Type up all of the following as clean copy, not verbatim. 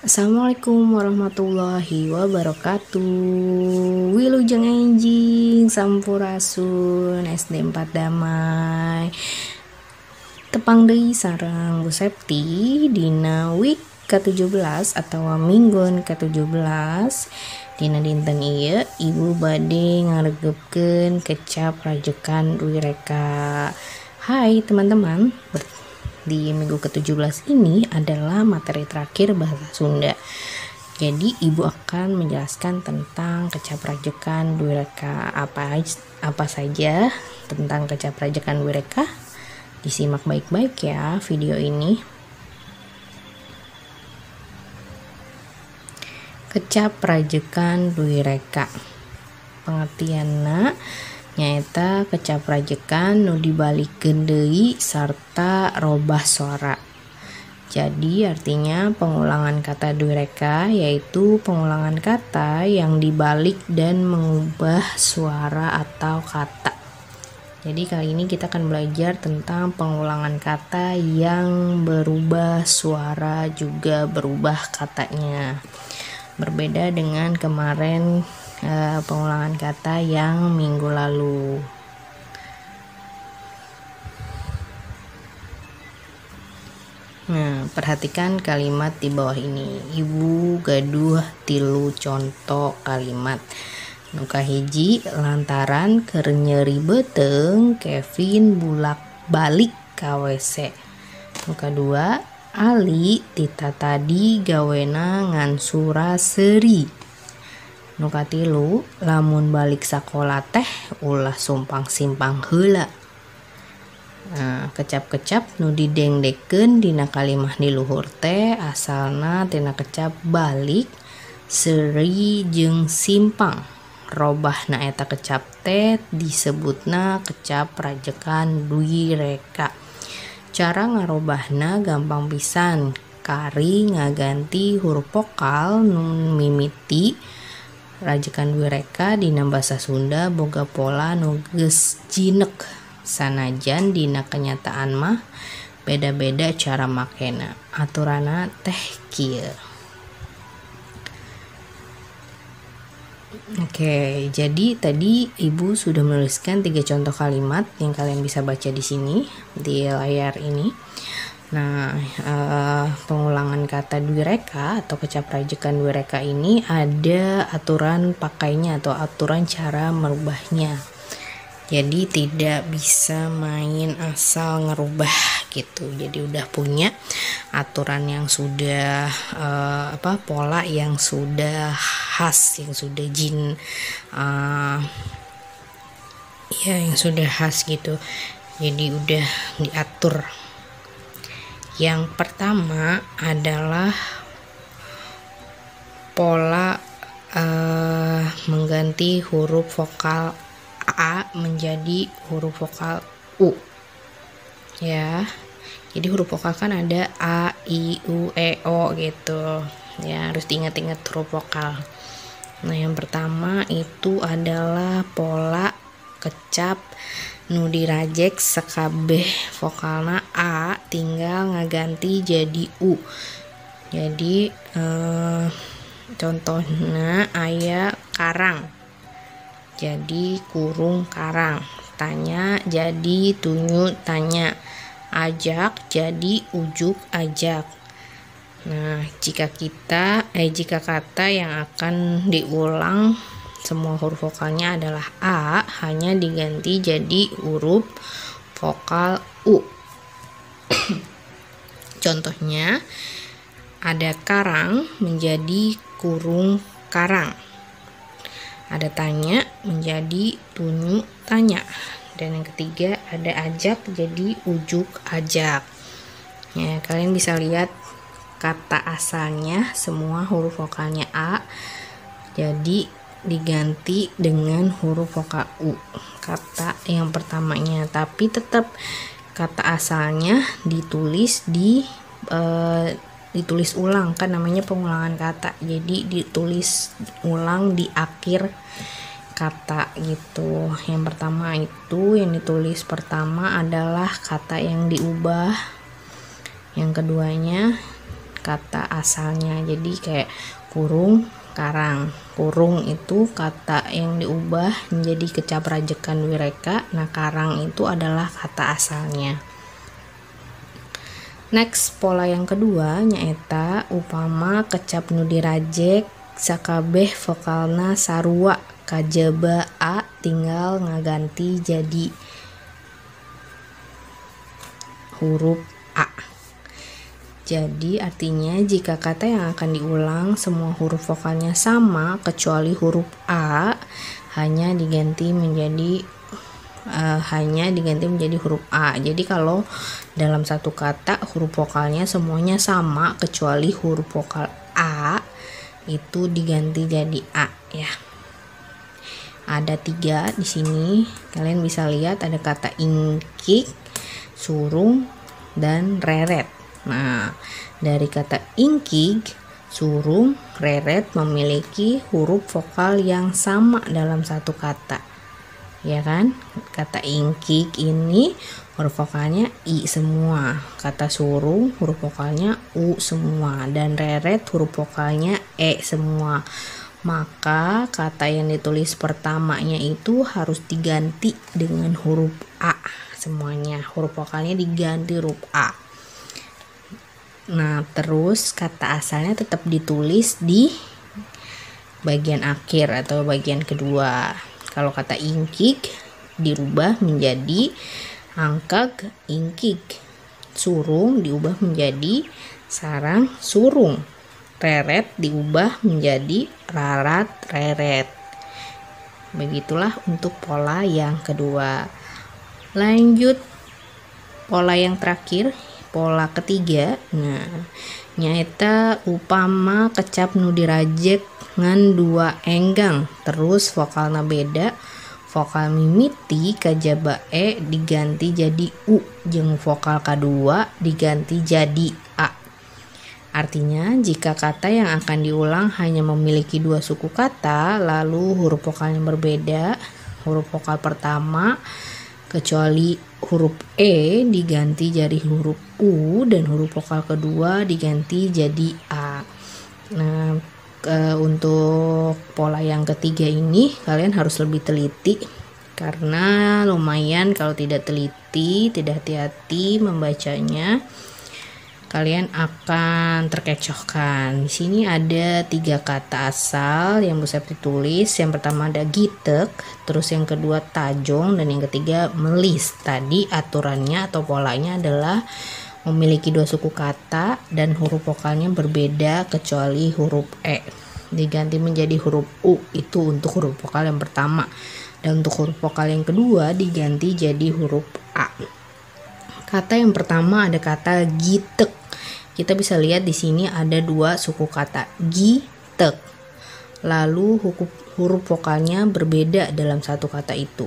Assalamualaikum warahmatullahi wabarakatuh. Wilujeng enjing sampurasun SD 4 Damai. Tepang deui sareng Bu Septi dina week ke-17 atau minggon ke-17. Dina dinten ieu ibu bade ngaregepkeun kecap rajekan Dwi Reka. Hai teman-teman, di minggu ke-17 ini adalah materi terakhir bahasa Sunda. Jadi ibu akan menjelaskan tentang kecap rajekan Dwi Reka. Apa saja tentang kecap rajekan Dwi Reka? Disimak baik-baik ya video ini. Kecap rajekan Dwi Reka. Pengertianna nyaeta kecap rajekan nu dibalikeun deui sarta robah suara. Jadi artinya pengulangan kata Dwi Reka yaitu pengulangan kata yang dibalik dan mengubah suara atau kata. Jadi kali ini kita akan belajar tentang pengulangan kata yang berubah suara juga berubah katanya. Berbeda dengan kemarin pengulangan kata yang minggu lalu. Nah, perhatikan kalimat di bawah ini. Ibu gaduh 3 contoh kalimat. Nu kahiji, lantaran keur nyeri beuteung Kevin bulak-balik ka WC. Nu kadua, Ali tita tadi gawena ngan sura-seuri. Nu katilu, lamun balik sakola teh ulah sumpang-simpang heula. Nah, kecap-kecap nu didengdekeun dina kalimah di luhur teh asalna tina kecap balik, seuri jeung simpang. Robahna eta kecap teh disebutna kecap rajekan Dwi Reka. Cara ngarobahna gampang pisan. Kari ngaganti huruf vokal nu mimiti rajekan Dwi Reka dina basa Sunda boga pola nu geus jinek. Sanajan dina kenyataan mah beda-beda cara makena. Aturana teh kieu. Oke, jadi tadi ibu sudah menuliskan 3 contoh kalimat yang kalian bisa baca di sini di layar ini. Nah, pengulangan kata Dwi Reka atau kecap rajekan Dwi Reka ini ada aturan pakainya atau aturan cara merubahnya. Jadi tidak bisa main asal ngerubah gitu. Jadi udah punya aturan yang sudah pola yang sudah khas, yang sudah yang sudah khas gitu. Jadi udah diatur. Yang pertama adalah pola mengganti huruf vokal A menjadi huruf vokal U. Ya. Jadi huruf vokal kan ada A, I, U, E, O gitu. Ya, harus diingat-ingat huruf vokal. Nah, yang pertama itu adalah pola kecap nu dirajek sakabeh vokalna A tinggal ngaganti jadi U. Jadi contohnya aya karang jadi kurung karang, tanya jadi tunyu tanya, ajak jadi ujuk ajak. Nah, jika kata yang akan diulang semua huruf vokalnya adalah A, hanya diganti jadi huruf vokal U. Contohnya, ada karang menjadi kurung karang. Ada tanya menjadi tunyu tanya. Dan yang ketiga ada ajak jadi ujuk ajak. Ya, kalian bisa lihat kata asalnya semua huruf vokalnya A jadi diganti dengan huruf vokal U kata yang pertamanya, tapi tetap kata asalnya ditulis ditulis ulang, kan namanya pengulangan kata, jadi ditulis ulang di akhir kata gitu. Yang pertama itu yang ditulis pertama adalah kata yang diubah, yang keduanya kata asalnya. Jadi kayak kurung, karang. Kurung itu kata yang diubah menjadi kecaprajekan wireka. Nah, karang itu adalah kata asalnya. Next, pola yang kedua nyaeta upama kecap nu dirajek sakabeh vokalna sarua kajaba a tinggal ngaganti jadi huruf a. Jadi artinya jika kata yang akan diulang semua huruf vokalnya sama kecuali huruf a hanya diganti menjadi huruf a. Jadi kalau dalam satu kata huruf vokalnya semuanya sama kecuali huruf vokal a itu diganti jadi a ya. Ada 3 di sini. Kalian bisa lihat ada kata ingkik, surung, dan reret. Nah, dari kata ingkik, surung, reret memiliki huruf vokal yang sama dalam satu kata. Ya kan? Kata ingkik ini huruf vokalnya i semua. Kata surung huruf vokalnya u semua. Dan reret huruf vokalnya e semua. Maka kata yang ditulis pertamanya itu harus diganti dengan huruf a semuanya. Huruf vokalnya diganti huruf a. Nah, terus kata asalnya tetap ditulis di bagian akhir atau bagian kedua. Kalau kata ingkik dirubah menjadi angkag ingkik. Surung diubah menjadi sarang surung. Reret diubah menjadi rarat reret. Begitulah untuk pola yang kedua. Lanjut pola yang terakhir, pola ketiga. Nah, nyaeta upama kecap nu dirajek ngan 2 enggang terus vokalna beda, vokal mimiti kajaba e diganti jadi u jeung vokal kedua diganti jadi a. Artinya jika kata yang akan diulang hanya memiliki 2 suku kata lalu huruf vokalnya berbeda, huruf vokal pertama kecuali huruf e diganti jadi huruf u dan huruf vokal kedua diganti jadi a. Nah, untuk pola yang ketiga ini kalian harus lebih teliti karena lumayan kalau tidak teliti, tidak hati-hati membacanya kalian akan terkecohkan. Di sini ada 3 kata asal yang bisa ditulis. Yang pertama ada gitek, terus yang kedua tajong, dan yang ketiga melis. Tadi aturannya atau polanya adalah memiliki 2 suku kata dan huruf vokalnya berbeda kecuali huruf e. Diganti menjadi huruf u itu untuk huruf vokal yang pertama. Dan untuk huruf vokal yang kedua diganti jadi huruf a. Kata yang pertama ada kata gitek. Kita bisa lihat di sini ada 2 suku kata gitek. Lalu huruf vokalnya berbeda dalam satu kata itu.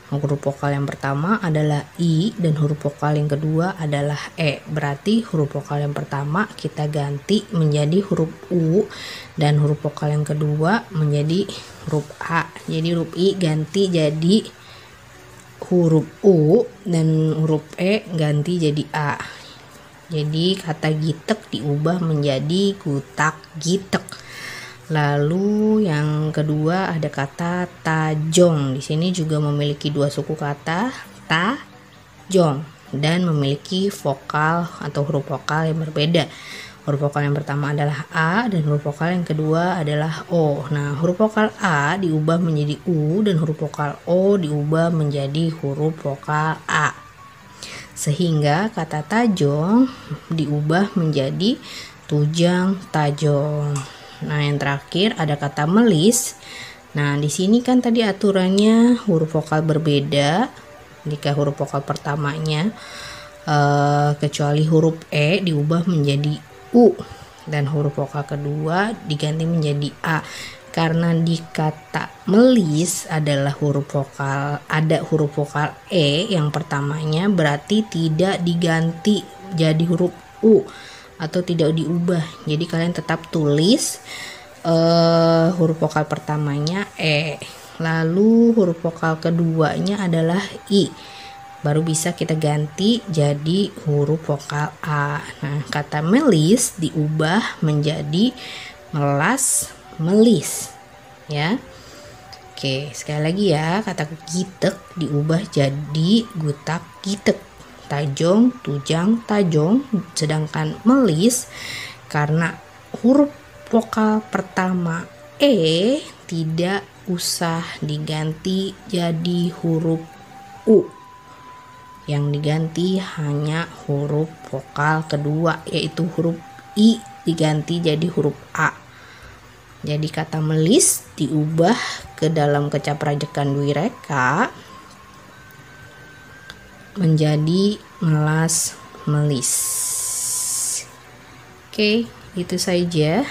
Huruf vokal yang pertama adalah i dan huruf vokal yang kedua adalah e. Berarti huruf vokal yang pertama kita ganti menjadi huruf u dan huruf vokal yang kedua menjadi huruf a. Jadi huruf i ganti jadi huruf u dan huruf e ganti jadi a. Jadi kata gitek diubah menjadi gutak gitek. Lalu yang kedua ada kata tajong. Di sini juga memiliki 2 suku kata tajong dan memiliki vokal atau huruf vokal yang berbeda. Huruf vokal yang pertama adalah a dan huruf vokal yang kedua adalah o. Nah, huruf vokal a diubah menjadi u dan huruf vokal o diubah menjadi huruf vokal a. Sehingga kata tajong diubah menjadi tujang tajong. Nah, yang terakhir ada kata melis. Nah, di sini kan tadi aturannya huruf vokal berbeda jika huruf vokal pertamanya kecuali huruf e diubah menjadi u dan huruf vokal kedua diganti menjadi a. Karena di kata melis adalah huruf vokal, ada huruf vokal e yang pertamanya, berarti tidak diganti jadi huruf u atau tidak diubah. Jadi kalian tetap tulis huruf vokal pertamanya e, lalu huruf vokal keduanya adalah i. baru bisa kita ganti jadi huruf vokal A. Nah, kata melis diubah menjadi melas, melis, ya. Oke, sekali lagi ya, kata gitek diubah jadi gutak, gitek, tajong, tujang, tajong. Sedangkan melis karena huruf vokal pertama E tidak usah diganti jadi huruf U. Yang diganti hanya huruf vokal kedua, yaitu huruf I diganti jadi huruf A. Jadi kata melis diubah ke dalam kecaprajekan dwireka menjadi melas, melis. Oke, itu saja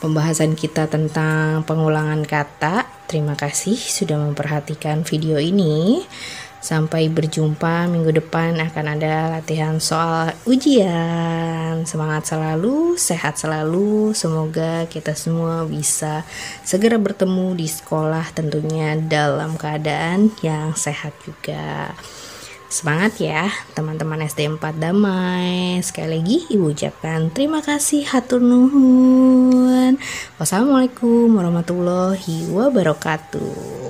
pembahasan kita tentang pengulangan kata. Terima kasih sudah memperhatikan video ini. Sampai berjumpa minggu depan, akan ada latihan soal ujian. Semangat selalu, sehat selalu. Semoga kita semua bisa segera bertemu di sekolah, tentunya dalam keadaan yang sehat juga. Semangat ya teman-teman SD 4 Damai. Sekali lagi Ibu ucapkan terima kasih, hatur nuhun. Wassalamualaikum warahmatullahi wabarakatuh.